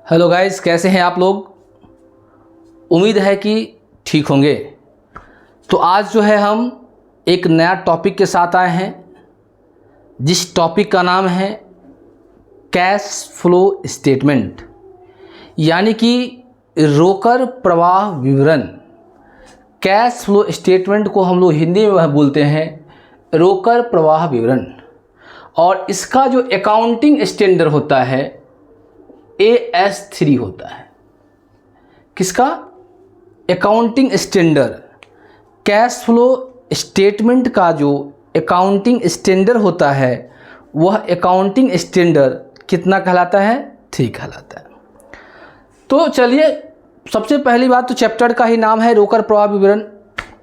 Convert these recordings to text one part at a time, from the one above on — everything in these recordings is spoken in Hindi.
हेलो गाइस, कैसे हैं आप लोग। उम्मीद है कि ठीक होंगे। तो आज जो है हम एक नया टॉपिक के साथ आए हैं, जिस टॉपिक का नाम है कैश फ्लो स्टेटमेंट, यानी कि रोकड़ प्रवाह विवरण। कैश फ्लो स्टेटमेंट को हम लोग हिंदी में बोलते हैं रोकड़ प्रवाह विवरण, और इसका जो अकाउंटिंग स्टैंडर्ड होता है AS3 होता है। किसका? Accounting standard. Cash flow statement का जो अकाउंटिंग स्टैंडर्ड होता है वह अकाउंटिंग स्टैंडर्ड कितना कहलाता है? 3 कहलाता है। तो चलिए, सबसे पहली बात तो चैप्टर का ही नाम है रोकड़ प्रवाह विवरण।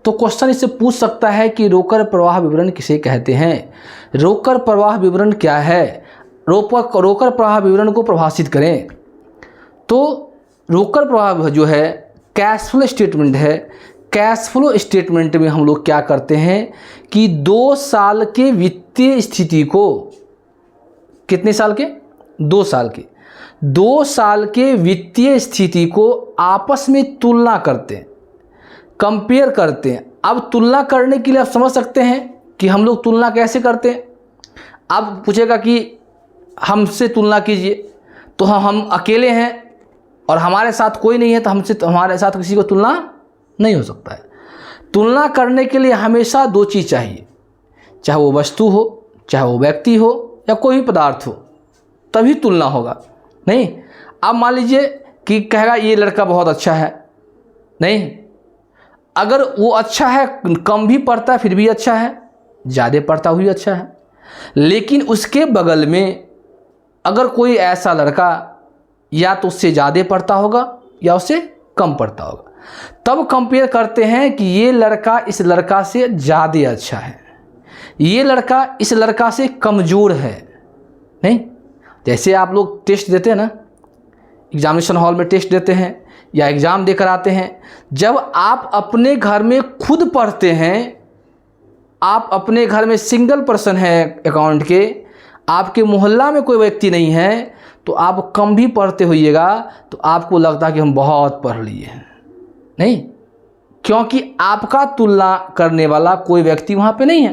तो क्वेश्चन इससे पूछ सकता है कि रोकड़ प्रवाह विवरण किसे कहते हैं, रोकड़ प्रवाह विवरण क्या है, रोकड़ प्रवाह विवरण को परिभाषित करें। तो रोकड़ प्रवाह जो है कैश फ्लो स्टेटमेंट है। कैश फ्लो स्टेटमेंट में हम लोग क्या करते हैं कि 2 साल के वित्तीय स्थिति को, कितने साल के? 2 साल के, 2 साल के वित्तीय स्थिति को आपस में तुलना करते हैं, कंपेयर करते हैं। अब तुलना करने के लिए आप समझ सकते हैं कि हम लोग तुलना कैसे करते हैं। अब पूछेगा कि हमसे तुलना कीजिए, तो हम अकेले हैं और हमारे साथ कोई नहीं है, तो हमारे साथ किसी को तुलना नहीं हो सकता है। तुलना करने के लिए हमेशा 2 चीज़ चाहिए, चाहे वो वस्तु हो, चाहे वो व्यक्ति हो, या कोई भी पदार्थ हो, तभी तुलना होगा। नहीं, अब मान लीजिए कि कहेगा ये लड़का बहुत अच्छा है, नहीं, अगर वो अच्छा है, कम भी पढ़ता है फिर भी अच्छा है, ज़्यादा पढ़ता हुआ अच्छा है, लेकिन उसके बगल में अगर कोई ऐसा लड़का या तो उससे ज़्यादा पढ़ता होगा या उससे कम पढ़ता होगा, तब कंपेयर करते हैं कि ये लड़का इस लड़का से ज़्यादा अच्छा है, ये लड़का इस लड़का से कमज़ोर है। नहीं, जैसे आप लोग टेस्ट देते हैं ना, एग्जामिनेशन हॉल में टेस्ट देते हैं या एग्ज़ाम देकर आते हैं, जब आप अपने घर में खुद पढ़ते हैं, आप अपने घर में सिंगल पर्सन है अकाउंट के, आपके मोहल्ला में कोई व्यक्ति नहीं है, तो आप कम भी पढ़ते होइएगा तो आपको लगता है कि हम बहुत पढ़ लिए हैं। नहीं, क्योंकि आपका तुलना करने वाला कोई व्यक्ति वहाँ पे नहीं है।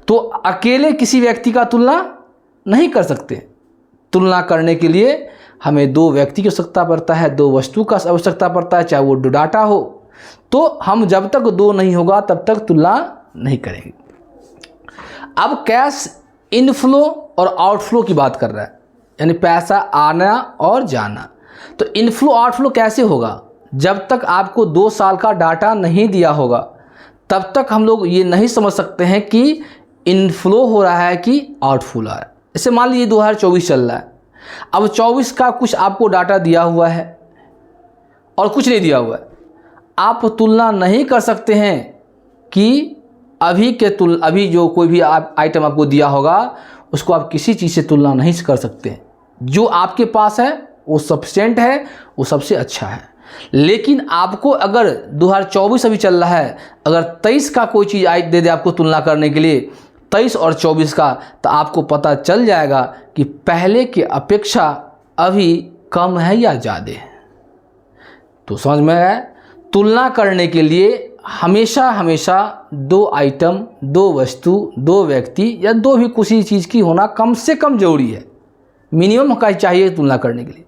तो अकेले किसी व्यक्ति का तुलना नहीं कर सकते। तुलना करने के लिए हमें 2 व्यक्ति की आवश्यकता पड़ता है, 2 वस्तु का आवश्यकता पड़ता है, चाहे वो डाटा हो। तो हम जब तक 2 नहीं होगा तब तक तुलना नहीं करेंगे। अब कैश इनफ्लो और आउटफ्लो की बात कर रहा है, यानी पैसा आना और जाना। तो इनफ्लो आउटफ्लो कैसे होगा? जब तक आपको 2 साल का डाटा नहीं दिया होगा तब तक हम लोग ये नहीं समझ सकते हैं कि इनफ्लो हो रहा है कि आउटफ्लो आ रहा है। जैसे मान लीजिए 2024 चल रहा है, अब 24 का कुछ आपको डाटा दिया हुआ है और कुछ नहीं दिया हुआ है। आप तुलना नहीं कर सकते हैं कि अभी जो कोई भी आइटम आपको दिया होगा उसको आप किसी चीज़ से तुलना नहीं कर सकते। जो आपके पास है वो सफिशिएंट है, वो सबसे अच्छा है। लेकिन आपको अगर 2024 अभी चल रहा है, अगर 23 का कोई चीज़ दे दे आपको तुलना करने के लिए, 23 और 24 का, तो आपको पता चल जाएगा कि पहले की अपेक्षा अभी कम है या ज़्यादा है। तो समझ में आया? तुलना करने के लिए हमेशा 2 आइटम, 2 वस्तु, 2 व्यक्ति या 2 भी किसी चीज़ की होना कम से कम जरूरी है, मिनिमम का चाहिए तुलना करने के लिए।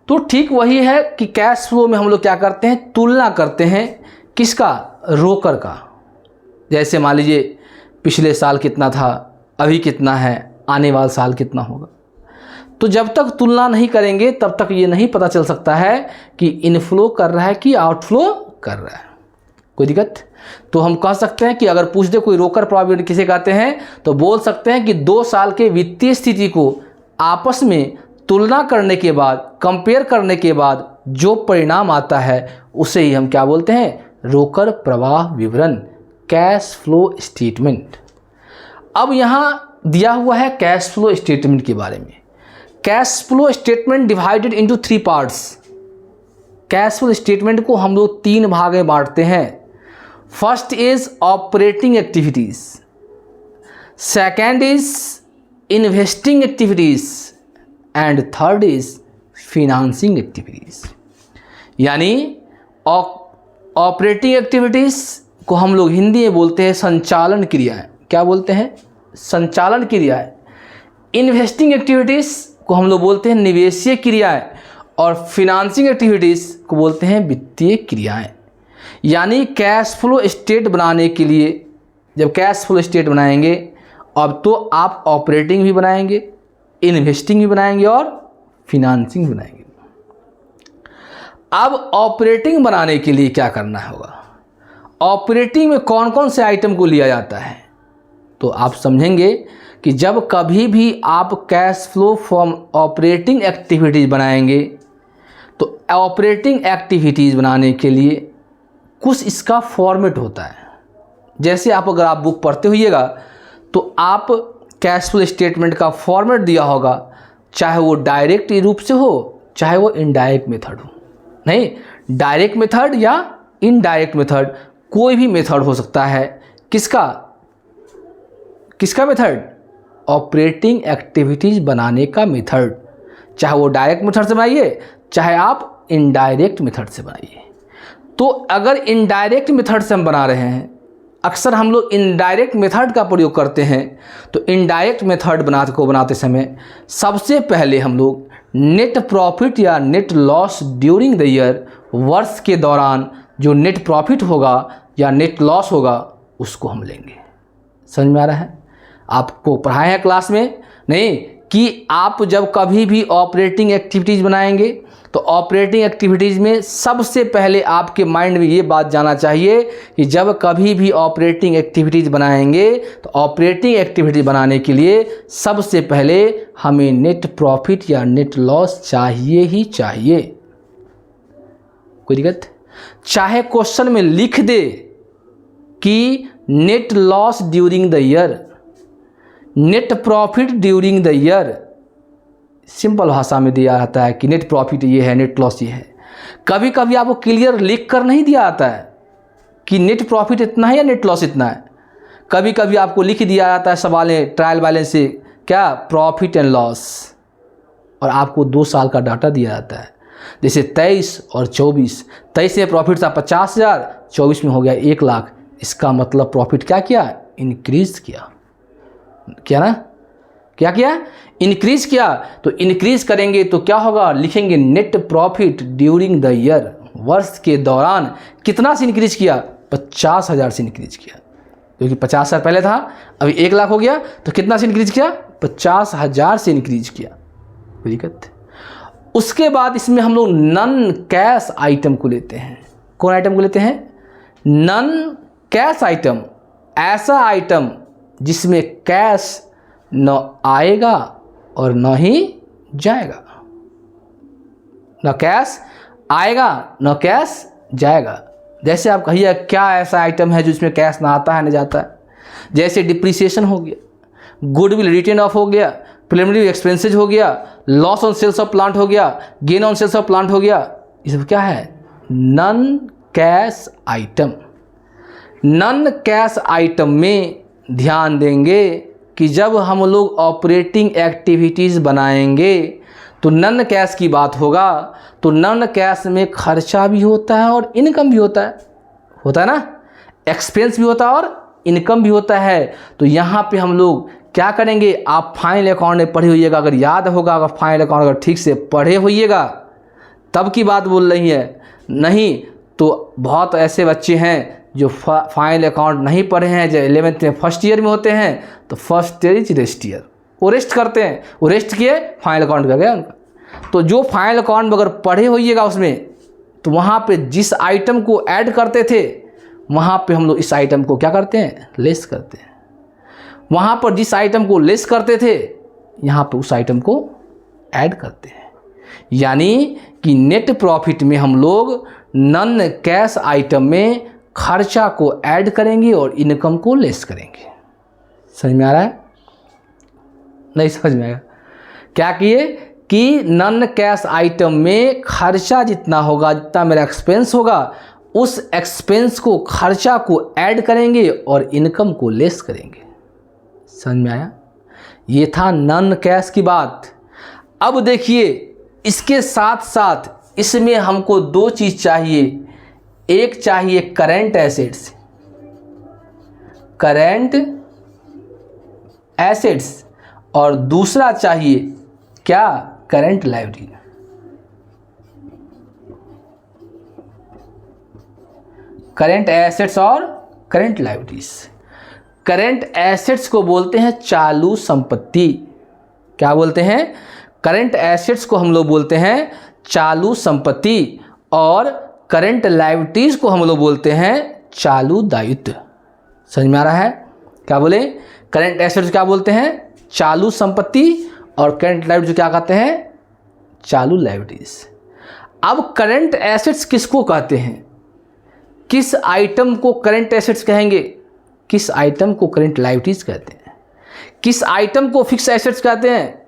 तो ठीक वही है कि कैश फ्लो में हम लोग क्या करते हैं, तुलना करते हैं किसका? रोकड़ का। जैसे मान लीजिए पिछले साल कितना था, अभी कितना है, आने वाला साल कितना होगा। तो जब तक तुलना नहीं करेंगे तब तक ये नहीं पता चल सकता है कि इनफ्लो कर रहा है कि आउटफ्लो कर रहा है। कोई दिक्कत? तो हम कह सकते हैं कि अगर पूछ दे कोई रोकड़ प्रवाह विवरण किसे कहते हैं, तो बोल सकते हैं कि 2 साल के वित्तीय स्थिति को आपस में तुलना करने के बाद, कंपेयर करने के बाद जो परिणाम आता है उसे ही हम क्या बोलते हैं? रोकड़ प्रवाह विवरण, कैश फ्लो स्टेटमेंट। अब यहाँ दिया हुआ है कैश फ्लो स्टेटमेंट के बारे में। Cash flow statement divided into 3 parts. Cash flow statement को हम लोग 3 भाग में बांटते हैं। First is operating activities, second is investing activities, and third is financing activities. यानी ऑपरेटिंग एक्टिविटीज़ को हम लोग हिंदी में बोलते हैं संचालन क्रियाएं। क्या बोलते हैं? संचालन क्रियाएं। इन्वेस्टिंग एक्टिविटीज़ को हम लोग बोलते हैं निवेशीय क्रियाएं, और फिनांसिंग एक्टिविटीज़ को बोलते हैं वित्तीय क्रियाएं। यानी कैश फ्लो स्टेट बनाने के लिए, जब कैश फ्लो स्टेट बनाएंगे अब तो आप ऑपरेटिंग भी बनाएंगे, इन्वेस्टिंग भी बनाएंगे और फिनांसिंग बनाएंगे। अब ऑपरेटिंग बनाने के लिए क्या करना होगा? ऑपरेटिंग में कौन कौन से आइटम को लिया जाता है? तो आप समझेंगे कि जब कभी भी आप cash flow from operating activities बनाएंगे तो ऑपरेटिंग एक्टिविटीज़ बनाने के लिए कुछ इसका फॉर्मेट होता है। जैसे आप अगर आप बुक पढ़ते होइएगा तो आप कैश फ्लो स्टेटमेंट का फॉर्मेट दिया होगा, चाहे वो डायरेक्ट रूप से हो चाहे वो इनडायरेक्ट मेथड हो। नहीं, डायरेक्ट मेथड या इनडायरेक्ट मेथड, कोई भी मेथड हो सकता है। किसका मेथड? ऑपरेटिंग एक्टिविटीज़ बनाने का मेथड। चाहे वो डायरेक्ट मेथड से बनाइए चाहे आप इनडायरेक्ट मेथड से बनाइए। तो अगर इनडायरेक्ट मेथड से हम बना रहे हैं, अक्सर हम लोग इनडायरेक्ट मेथड का प्रयोग करते हैं, तो इनडायरेक्ट मेथड बनाते समय सबसे पहले हम लोग नेट प्रॉफिट या net loss during the year, वर्ष के दौरान जो नेट प्रॉफिट होगा या नेट लॉस होगा उसको हम लेंगे। समझ में आ रहा है? आपको पढ़ाया है क्लास में नहीं कि आप जब कभी भी ऑपरेटिंग एक्टिविटीज़ बनाएंगे तो ऑपरेटिंग एक्टिविटीज़ में सबसे पहले आपके माइंड में ये बात जाना चाहिए कि जब कभी भी ऑपरेटिंग एक्टिविटीज़ बनाएंगे तो ऑपरेटिंग एक्टिविटीज़ बनाने के लिए सबसे पहले हमें नेट प्रॉफिट या नेट लॉस चाहिए ही चाहिए। कोई दिक्कत? चाहे क्वेश्चन में लिख दे कि net loss during the year, net profit during the year, simple भाषा में दिया रहता है कि नेट प्रॉफिट ये है, नेट लॉस ये है। कभी कभी आपको क्लियर लिख कर नहीं दिया जाता है कि नेट प्रॉफिट इतना है या नेट लॉस इतना है। कभी कभी आपको लिख दिया जाता है सवाल में ट्रायल बैलेंस से, क्या प्रॉफिट एंड लॉस, और आपको 2 साल का डाटा दिया जाता है। जैसे 23 और 24, 23 में प्रॉफिट था 50,000, 24 में हो गया 1 लाख। इसका मतलब प्रॉफिट क्या किया? इंक्रीज किया ना? क्या किया? इंक्रीज किया। तो इंक्रीज करेंगे तो क्या होगा? लिखेंगे net profit during the year, वर्ष के दौरान कितना से इंक्रीज किया? 50,000 से इंक्रीज किया, क्योंकि 50,000 पहले था, अभी 1 लाख हो गया, तो कितना से इंक्रीज किया? 50,000 से इंक्रीज किया। कोई दिक्कत? उसके बाद इसमें हम लोग नॉन कैश आइटम को लेते हैं। कौन आइटम को लेते हैं? Non cash item. ऐसा आइटम जिसमें कैश न आएगा और न ही जाएगा। न कैश आएगा न कैश जाएगा। जैसे आप कहिए क्या ऐसा आइटम है जिसमें कैश ना आता है न जाता है? जैसे डिप्रिसिएशन हो गया, गुडविल रिटर्न ऑफ हो गया, प्रिलिमिनरी एक्सपेंसेज हो गया, loss on sales of plant हो गया, gain on sales of plant हो गया। ये सब क्या है? Non cash item. Non cash item में ध्यान देंगे कि जब हम लोग ऑपरेटिंग एक्टिविटीज़ बनाएंगे तो नॉन कैश की बात होगा, तो नॉन कैश में खर्चा भी होता है और इनकम भी होता है ना? एक्सपेंस भी होता है और इनकम भी होता है। तो यहाँ पे हम लोग क्या करेंगे? आप फाइनल अकाउंट में पढ़े होइएगा, अगर याद होगा, अगर फाइनल अकाउंट अगर ठीक से पढ़े होइएगा तब की बात बोल रही है, नहीं तो बहुत ऐसे बच्चे हैं जो फाइनल अकाउंट नहीं पढ़े हैं, जो 11th में फर्स्ट ईयर में होते हैं, तो first year is rest year, वो रेस्ट करते हैं, वो रेस्ट किए फाइनल अकाउंट कर गया उनका। तो जो फाइनल अकाउंट में अगर पढ़े होइएगा उसमें, तो वहाँ पे जिस आइटम को ऐड करते थे वहाँ पे हम लोग इस आइटम को क्या करते हैं? लेस करते हैं। वहाँ पर जिस आइटम को लेस करते थे यहाँ पे उस आइटम को ऐड करते हैं। यानी कि नेट प्रॉफिट में हम लोग नॉन कैश आइटम में खर्चा को ऐड करेंगे और इनकम को लेस करेंगे। समझ में आ रहा है? नहीं समझ में आएगा? क्या किए कि नॉन कैश आइटम में खर्चा जितना होगा, जितना मेरा एक्सपेंस होगा, उस एक्सपेंस को, खर्चा को ऐड करेंगे और इनकम को लेस करेंगे। समझ में आया? ये था नॉन कैश की बात। अब देखिए इसके साथ साथ इसमें हमको दो चीज़ चाहिए, एक चाहिए करंट एसेट्स, करंट एसेट्स, और दूसरा चाहिए क्या, करंट लायबिलिटी। करंट एसेट्स और करंट लायबिलिटीज। करंट एसेट्स को बोलते हैं चालू संपत्ति। क्या बोलते हैं? करंट एसेट्स को हम लोग बोलते हैं चालू संपत्ति, और करंट लायबिलिटीज को हम लोग बोलते हैं चालू दायित्व। समझ में आ रहा है? क्या बोले? करंट एसेट्स क्या बोलते हैं? चालू संपत्ति, और करंट लायबिलिटी क्या कहते हैं? चालू लायबिलिटीज। अब करंट एसेट्स किसको कहते हैं? किस आइटम को करंट एसेट्स कहेंगे? किस आइटम को करंट लायबिलिटीज कहते हैं? किस आइटम को फिक्स एसेट्स कहते हैं?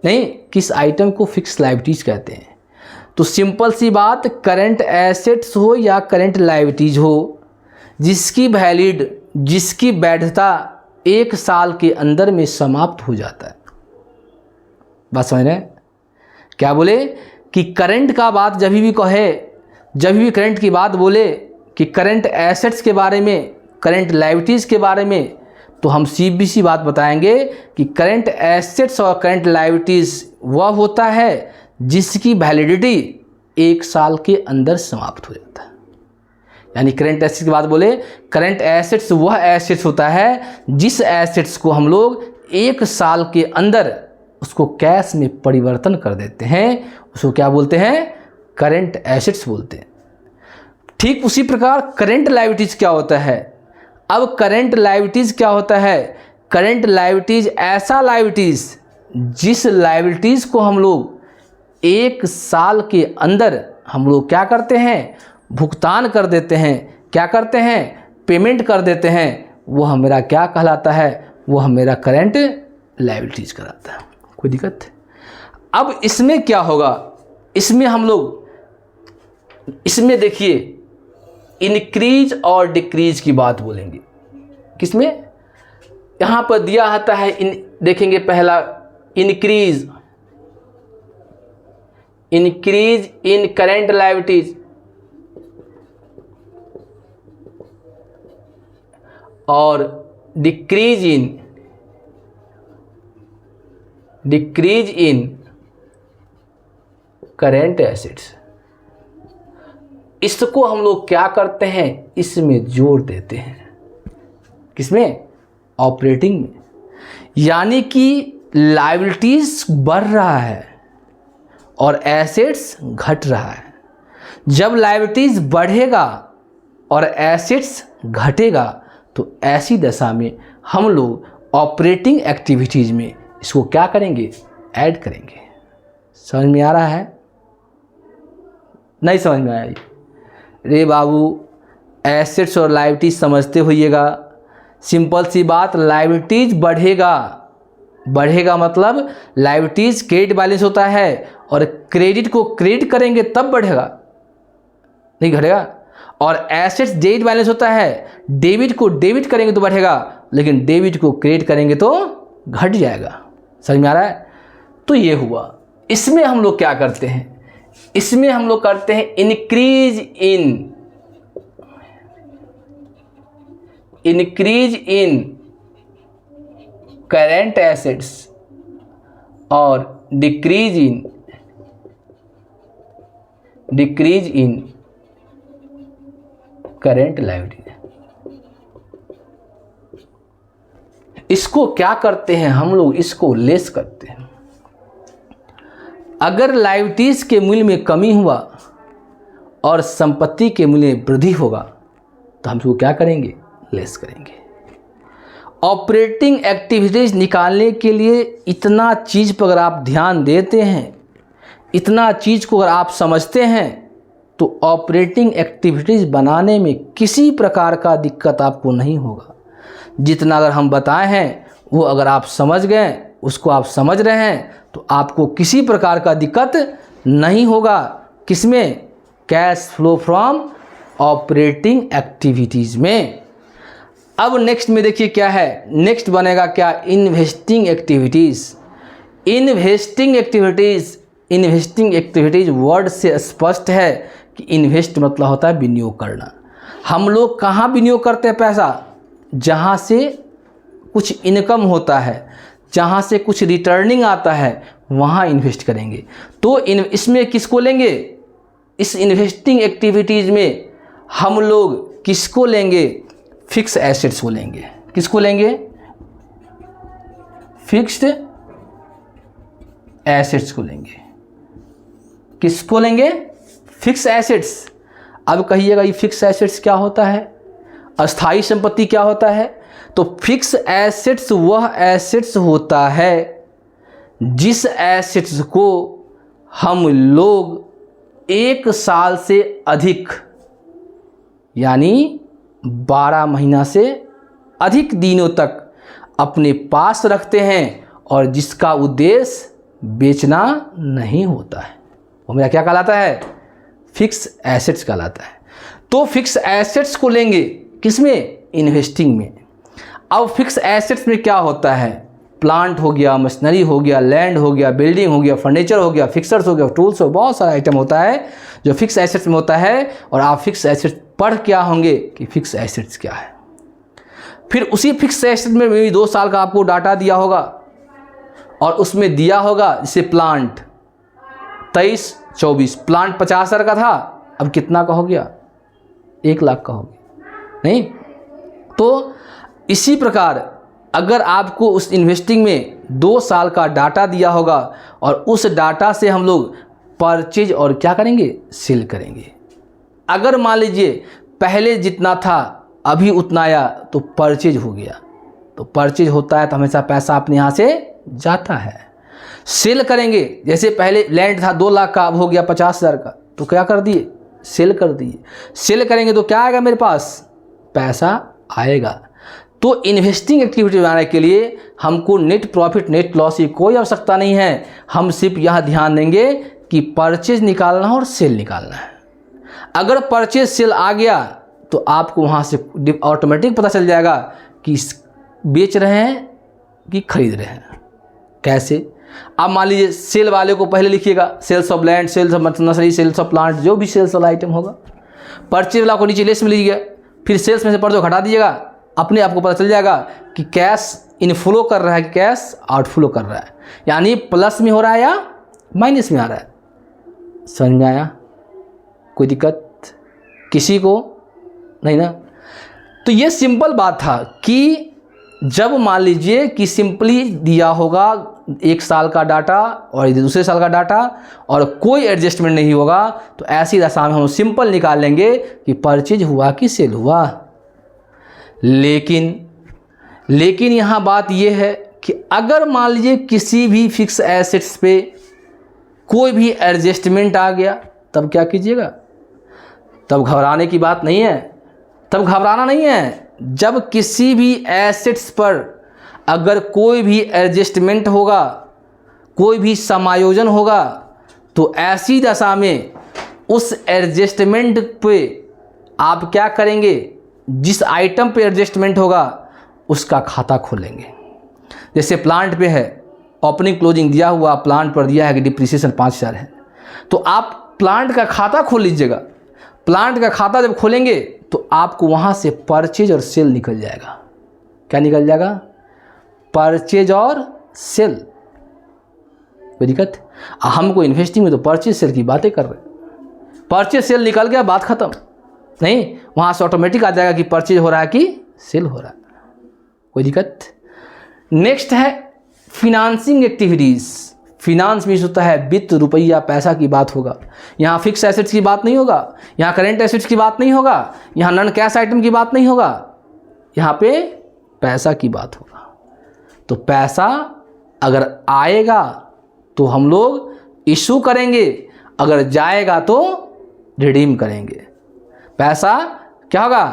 नहीं, किस आइटम को फिक्स लायबिलिटीज कहते हैं? तो सिंपल सी बात, करंट एसेट्स हो या करंट लायबिलिटीज हो, जिसकी वैधता 1 साल के अंदर में समाप्त हो जाता है। बात समझ रहे हैं? क्या बोले कि करंट का बात जब भी कहे, जब भी करंट की बात बोले कि करंट एसेट्स के बारे में, करंट लायबिलिटीज़ के बारे में, तो हम सीधी बात बताएंगे कि करंट एसेट्स और करंट लायबिलिटीज़ वह होता है जिसकी वैलिडिटी 1 साल के अंदर समाप्त हो जाता है। यानी करंट एसेट्स की बात बोले, करंट एसेट्स वह एसेट्स होता है जिस एसेट्स को हम लोग 1 साल के अंदर उसको कैश में परिवर्तन कर देते हैं, उसको क्या बोलते हैं? करंट एसेट्स बोलते हैं। ठीक उसी प्रकार करंट लायबिलिटीज क्या होता है? अब करंट लायबिलिटीज क्या होता है? करंट लायबिलिटीज ऐसा लायबिलिटीज जिस लायबिलिटीज को हम लोग 1 साल के अंदर हम लोग क्या करते हैं? भुगतान कर देते हैं। क्या करते हैं? पेमेंट कर देते हैं। वह मेरा क्या कहलाता है? वह मेरा करंट लायबिलिटीज कहलाता है। कोई दिक्कत? अब इसमें क्या होगा? इसमें हम लोग, इसमें देखिए इंक्रीज और डिक्रीज की बात बोलेंगे। किसमें? यहाँ पर दिया आता है, देखेंगे पहला इंक्रीज इन करंट लायबिलिटीज और डिक्रीज इन करंट एसेट्स। इसको हम लोग क्या करते हैं? इसमें जोड़ देते हैं। किसमें? ऑपरेटिंग में। यानी कि लायबिलिटीज बढ़ रहा है और एसेट्स घट रहा है। जब लायबिलिटीज बढ़ेगा और एसेट्स घटेगा तो ऐसी दशा में हम लोग ऑपरेटिंग एक्टिविटीज में इसको क्या करेंगे? ऐड करेंगे। समझ में आ रहा है? नहीं समझ में आया? रे बाबू, एसेट्स और लायबिलिटीज समझते होइएगा। सिंपल सी बात, लायबिलिटीज बढ़ेगा मतलब लायबिलिटीज क्रेडिट बैलेंस होता है, और क्रेडिट को क्रेडिट करेंगे तब बढ़ेगा, नहीं घटेगा। और एसेट्स डेबिट बैलेंस होता है, डेबिट को डेबिट करेंगे तो बढ़ेगा, लेकिन डेबिट को क्रेडिट करेंगे तो घट जाएगा। समझ में आ रहा है? तो ये हुआ। इसमें हम लोग क्या करते हैं? इसमें हम लोग करते हैं इंक्रीज इन करंट एसेट्स और डिक्रीज इन करंट लायबिलिटी। इसको क्या करते हैं हम लोग? इसको लेस करते हैं। अगर लायबिलिटीज के मूल्य में कमी हुआ और संपत्ति के मूल्य में वृद्धि होगा तो हम इसको क्या करेंगे? लेस करेंगे। ऑपरेटिंग एक्टिविटीज निकालने के लिए इतना चीज़ पर अगर आप ध्यान देते हैं, इतना चीज़ को अगर आप समझते हैं, तो ऑपरेटिंग एक्टिविटीज बनाने में किसी प्रकार का दिक्कत आपको नहीं होगा। जितना अगर हम बताए हैं वो अगर आप समझ गए, उसको आप समझ रहे हैं, तो आपको किसी प्रकार का दिक्कत नहीं होगा। किसमें? Cash flow from operating activities में। अब नेक्स्ट में देखिए क्या है? नेक्स्ट बनेगा क्या? Investing activities. Investing activities investing activities word से स्पष्ट है कि इन्वेस्ट मतलब होता है विनियोग करना। हम लोग कहाँ विनियोग करते हैं पैसा? जहाँ से कुछ इनकम होता है, जहाँ से कुछ रिटर्निंग आता है, वहाँ इन्वेस्ट करेंगे। तो इसमें किसको लेंगे? इस इन्वेस्टिंग एक्टिविटीज़ में हम लोग किसको लेंगे? फिक्स एसेट्स को लेंगे। किसको लेंगे? फिक्स्ड एसेट्स को लेंगे। किसको लेंगे? Fix assets. अब कहिएगा ये फिक्स एसेट्स क्या होता है? अस्थाई संपत्ति क्या होता है? तो फिक्स एसेट्स वह एसेट्स होता है जिस एसेट्स को हम लोग 1 साल से अधिक यानी 12 महीना से अधिक दिनों तक अपने पास रखते हैं और जिसका उद्देश्य बेचना नहीं होता है, वो मेरा क्या कहलाता है? फिक्स एसेट्स कहलाता है। तो फिक्स एसेट्स को लेंगे किसमें? इन्वेस्टिंग में। अब फिक्स एसेट्स में क्या होता है? प्लांट हो गया, मशीनरी हो गया, लैंड हो गया, बिल्डिंग हो गया, फर्नीचर हो गया, फिक्सर्स हो गया, टूल्स हो, बहुत सारा आइटम होता है जो फिक्स एसेट्स में होता है। और आप फिक्स एसेट्स पढ़ क्या होंगे कि फिक्स एसेट्स क्या है। फिर उसी फिक्स एसेट में भी 2 साल का आपको डाटा दिया होगा और उसमें दिया होगा जैसे प्लांट 23-24, प्लांट 50,000 का था, अब कितना का हो गया? 1 लाख का हो गया, नहीं? तो इसी प्रकार अगर आपको उस इन्वेस्टिंग में 2 साल का डाटा दिया होगा और उस डाटा से हम लोग परचेज और क्या करेंगे? सेल करेंगे। अगर मान लीजिए पहले जितना था अभी उतना आया तो परचेज हो गया, तो परचेज होता है तो हमेशा पैसा अपने यहाँ से जाता है। सेल करेंगे, जैसे पहले लैंड था 2 लाख का, अब हो गया 50,000 का, तो क्या कर दिए? सेल कर दिए। सेल करेंगे तो क्या आएगा मेरे पास? पैसा आएगा। तो इन्वेस्टिंग एक्टिविटी बनाने के लिए हमको नेट प्रॉफिट नेट लॉस की कोई आवश्यकता नहीं है। हम सिर्फ यह ध्यान देंगे कि परचेज निकालना है और सेल निकालना है। अगर परचेज सेल आ गया तो आपको वहाँ से ऑटोमेटिक पता चल जाएगा कि बेच रहे हैं कि खरीद रहे हैं। कैसे? अब मान लीजिए सेल वाले को पहले लिखिएगा sales of land, sales of nursery, sales of plant, जो भी सेल्स वाला आइटम होगा। परचेज वाला को नीचे लिस्ट में लीजिएगा, फिर सेल्स में से परचेज हटा दीजिएगा, अपने आपको पता चल जाएगा कि कैश इनफ्लो कर रहा है कि कैश आउटफ्लो कर रहा है, यानी प्लस में हो रहा है या माइनस में आ रहा है। समझ में आया? कोई दिक्कत किसी को नहीं ना? तो ये सिंपल बात था कि जब मान लीजिए कि सिंपली दिया होगा 1 साल का डाटा और दूसरे साल का डाटा और कोई एडजस्टमेंट नहीं होगा, तो ऐसी दशा में हम सिंपल निकाल लेंगे कि परचेज हुआ कि सेल हुआ। लेकिन यहाँ बात यह है कि अगर मान लीजिए किसी भी फिक्स एसेट्स पे कोई भी एडजस्टमेंट आ गया, तब क्या कीजिएगा? तब घबराने की बात नहीं है, तब घबराना नहीं है। जब किसी भी एसेट्स पर अगर कोई भी एडजस्टमेंट होगा, कोई भी समायोजन होगा, तो ऐसी दशा में उस एडजस्टमेंट पे आप क्या करेंगे? जिस आइटम पे एडजस्टमेंट होगा उसका खाता खोलेंगे। जैसे प्लांट पे है, ओपनिंग क्लोजिंग दिया हुआ, प्लांट पर दिया है कि डिप्रिसिएशन 5,000 है, तो आप प्लांट का खाता खोल लीजिएगा। प्लांट का खाता जब खोलेंगे तो आपको वहाँ से परचेज और सेल निकल जाएगा। क्या निकल जाएगा? परचेज और सेल। कोई दिक्कत? हमको इन्वेस्टिंग में तो परचेज सेल की बातें कर रहे हैं। परचेज सेल निकल गया, बात खत्म। नहीं, वहाँ से ऑटोमेटिक आ जाएगा कि परचेज हो रहा है कि सेल हो रहा है। कोई दिक्कत? नेक्स्ट है फिनांसिंग एक्टिविटीज़। फिनांस में होता है वित्त, रुपया, पैसा की बात होगा। यहाँ फिक्स एसेट्स की बात नहीं होगा, यहाँ करेंट एसेट्स की बात नहीं होगा, यहाँ नॉन कैश आइटम की बात नहीं होगा, यहाँ पे पैसा की बात होगा। तो पैसा अगर आएगा तो हम लोग इशू करेंगे, अगर जाएगा तो रिडीम करेंगे। पैसा क्या होगा?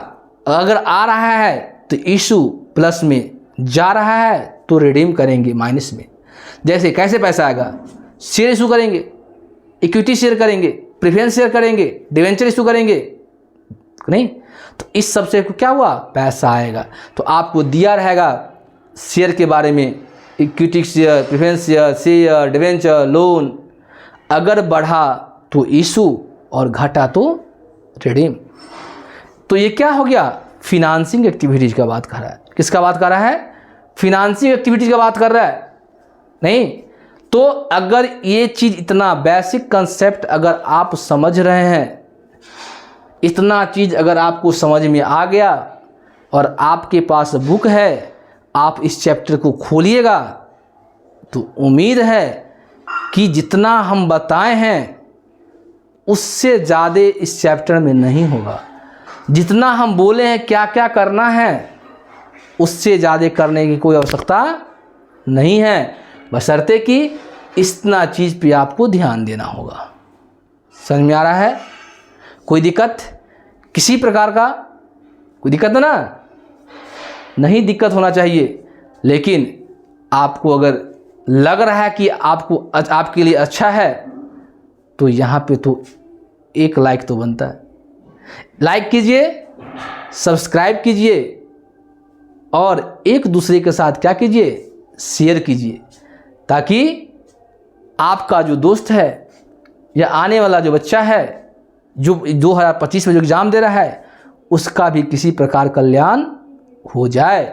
अगर आ रहा है तो इशू प्लस में, जा रहा है तो रिडीम करेंगे माइनस में। जैसे कैसे पैसा आएगा? शेयर इशू करेंगे, इक्विटी शेयर करेंगे, प्रेफरेंस शेयर करेंगे, डिवेंचर इशू करेंगे, नहीं? तो इस सब से क्या हुआ? पैसा आएगा। तो आपको दिया रहेगा शेयर के बारे में, equity share, preference share, debenture, loan. अगर बढ़ा तो इशू और घटा तो रिडीम। तो ये क्या हो गया? फिनांसिंग एक्टिविटीज़ का बात कर रहा है। किसका बात कर रहा है? फिनांसिंग एक्टिविटीज़ का बात कर रहा है। नहीं तो अगर ये चीज़, इतना बेसिक कंसेप्ट अगर आप समझ रहे हैं, इतना चीज़ अगर आपको समझ में आ गया और आपके पास बुक है, आप इस चैप्टर को खोलिएगा तो उम्मीद है कि जितना हम बताए हैं उससे ज़्यादा इस चैप्टर में नहीं होगा। जितना हम बोले हैं क्या क्या करना है, उससे ज़्यादा करने की कोई आवश्यकता नहीं है, बशर्ते कि इतना चीज़ पे आपको ध्यान देना होगा। समझ में आ रहा है? कोई दिक्कत किसी प्रकार का? कोई दिक्कत है ना? नहीं दिक्कत होना चाहिए, लेकिन आपको अगर लग रहा है कि आपके लिए अच्छा है तो यहाँ पे तो एक लाइक तो बनता है। लाइक कीजिए, सब्सक्राइब कीजिए और एक दूसरे के साथ क्या कीजिए? शेयर कीजिए, ताकि आपका जो दोस्त है या आने वाला जो बच्चा है जो 2025 में जो एग्ज़ाम दे रहा है, उसका भी किसी प्रकार कल्याण हो जाए।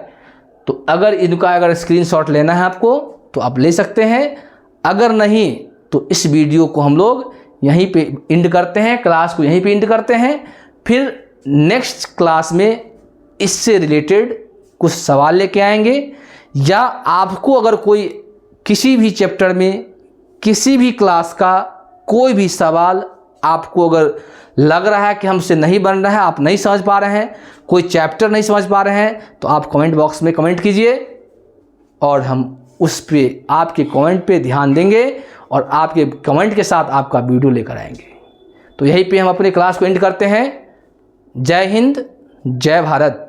तो अगर स्क्रीनशॉट लेना है आपको तो आप ले सकते हैं, अगर नहीं तो इस वीडियो को हम लोग यहीं पे एंड करते हैं, क्लास को यहीं पे एंड करते हैं। फिर नेक्स्ट क्लास में इससे रिलेटेड कुछ सवाल लेके आएंगे, या आपको अगर कोई किसी भी चैप्टर में किसी भी क्लास का कोई भी सवाल आपको अगर लग रहा है कि हमसे नहीं बन रहा है, आप नहीं समझ पा रहे हैं, कोई चैप्टर नहीं समझ पा रहे हैं, तो आप कमेंट बॉक्स में कमेंट कीजिए और हम उस पे आपके कमेंट पे ध्यान देंगे और आपके कमेंट के साथ आपका वीडियो लेकर आएंगे। तो यहीं पे हम अपनी क्लास को एंड करते हैं। जय हिंद, जय भारत।